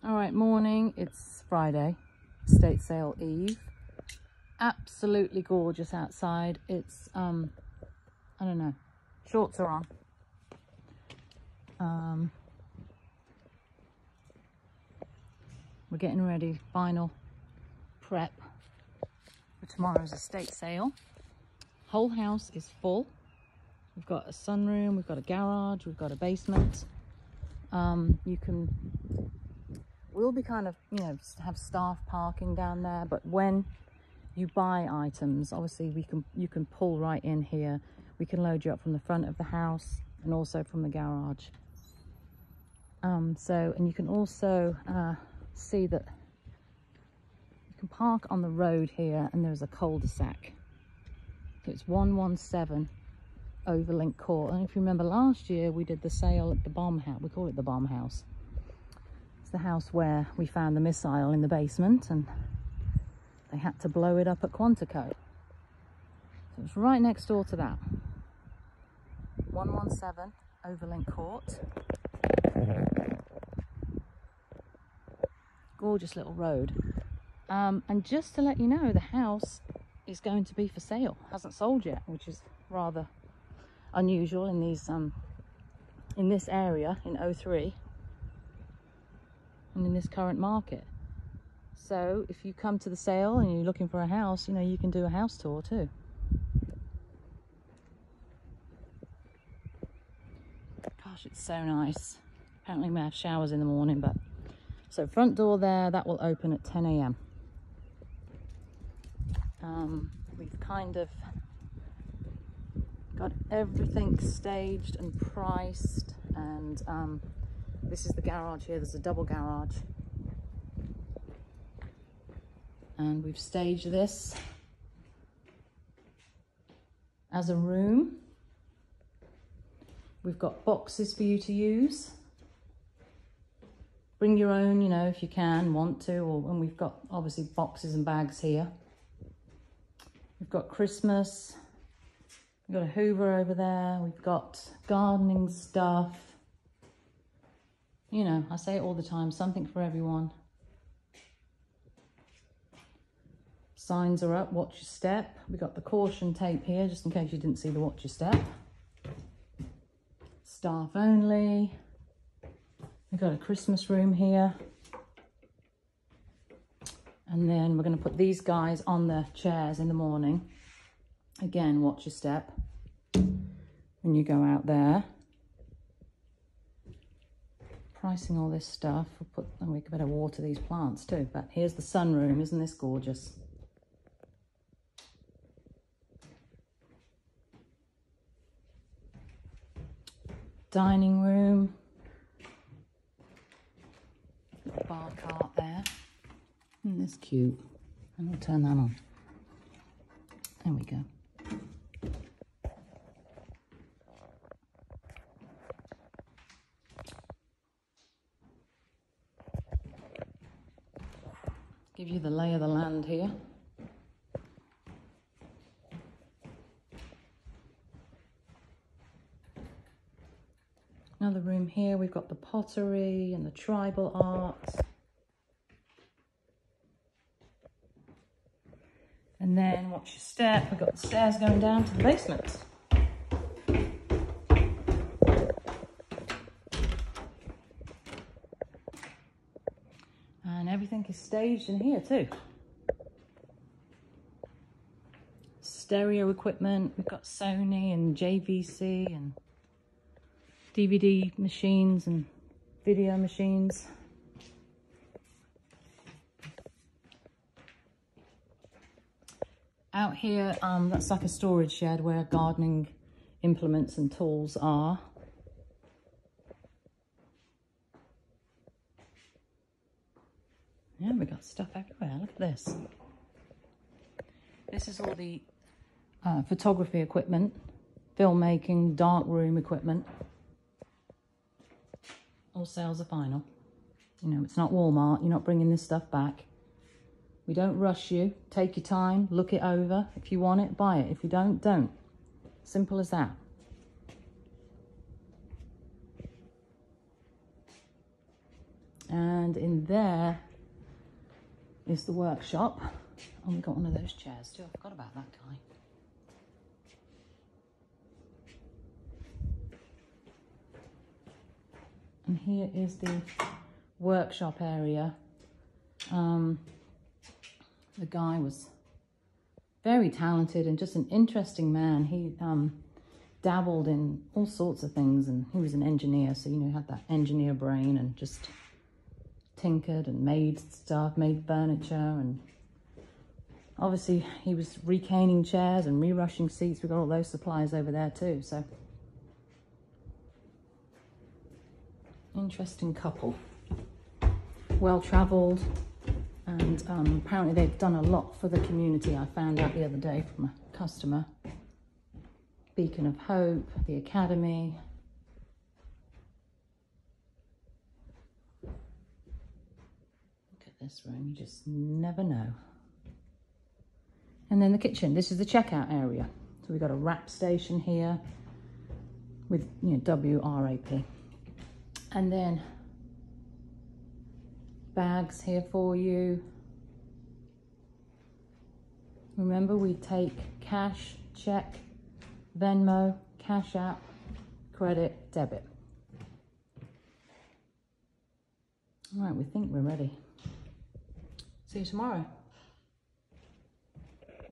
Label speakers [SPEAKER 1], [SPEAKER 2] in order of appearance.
[SPEAKER 1] All right, morning. It's Friday, estate sale eve. Absolutely gorgeous outside. It's I don't know, shorts are on. We're getting ready, final prep for tomorrow's estate sale. Whole house is full. We've got a sunroom, we've got a garage, we've got a basement. We'll be kind of, have staff parking down there, but when you buy items, obviously you can pull right in here. We can load you up from the front of the house and also from the garage. And you can also see that you can park on the road here, and there's a cul-de-sac. So it's 117 Overlink Court. And if you remember last year, we did the sale at the bomb house. We call it the bomb house. It's the house where we found the missile in the basement and they had to blow it up at Quantico. So it's right next door to that. 117 Overlink Court. Gorgeous little road. And just to let you know, the house is going to be for sale. Hasn't sold yet, which is rather unusual in these in this area in O3 and in this current market. So if you come to the sale and you're looking for a house, you can do a house tour too. Gosh, it's so nice. Apparently we have showers in the morning, but so front door there, that will open at 10 a.m. We've kind of got everything staged and priced, and this is the garage here. There's a double garage, and we've staged this as a room. We've got boxes for you to use. Bring your own, if you want to, and we've got obviously boxes and bags here. We've got Christmas. We've got a Hoover over there. We've got gardening stuff. I say it all the time, something for everyone. Signs are up, watch your step. We've got the caution tape here, just in case you didn't see the watch your step. Staff only. We've got a Christmas room here. And then we're going to put these guys on the chairs in the morning. Again, watch your step when you go out there. Pricing all this stuff. We better water these plants too. But here's the sunroom. Isn't this gorgeous? Dining room. Bar cart there. Isn't this cute? And we'll turn that on. There we go. Give you the lay of the land here. Another room here, we've got the pottery and the tribal art. And then watch your step, we've got the stairs going down to the basement. And everything is staged in here too. Stereo equipment, we've got Sony and JVC and DVD machines and video machines. Out here, that's like a storage shed where gardening implements and tools are. Yeah, we got stuff everywhere. Look at this. This is all the photography equipment, filmmaking, dark room equipment. All sales are final. It's not Walmart. You're not bringing this stuff back. We don't rush you. Take your time, look it over. If you want it, buy it. If you don't, don't. Simple as that. And in there is the workshop. Oh, we got one of those chairs too. I forgot about that guy. And here is the workshop area. The guy was very talented and just an interesting man. He dabbled in all sorts of things, and he was an engineer, so, you know, had that engineer brain and just tinkered and made stuff, made furniture, and obviously he was recaning chairs and rerushing seats. We've got all those supplies over there too, so interesting couple. Well-travelled, and apparently they've done a lot for the community. I found out the other day from a customer. Beacon of Hope, the Academy. Look at this room, you just never know. And then the kitchen, this is the checkout area. So we've got a wrap station here with, you know, WRAP. And then bags here for you. Remember, we take cash, check, Venmo, Cash App, credit, debit. All right, we think we're ready. See you tomorrow.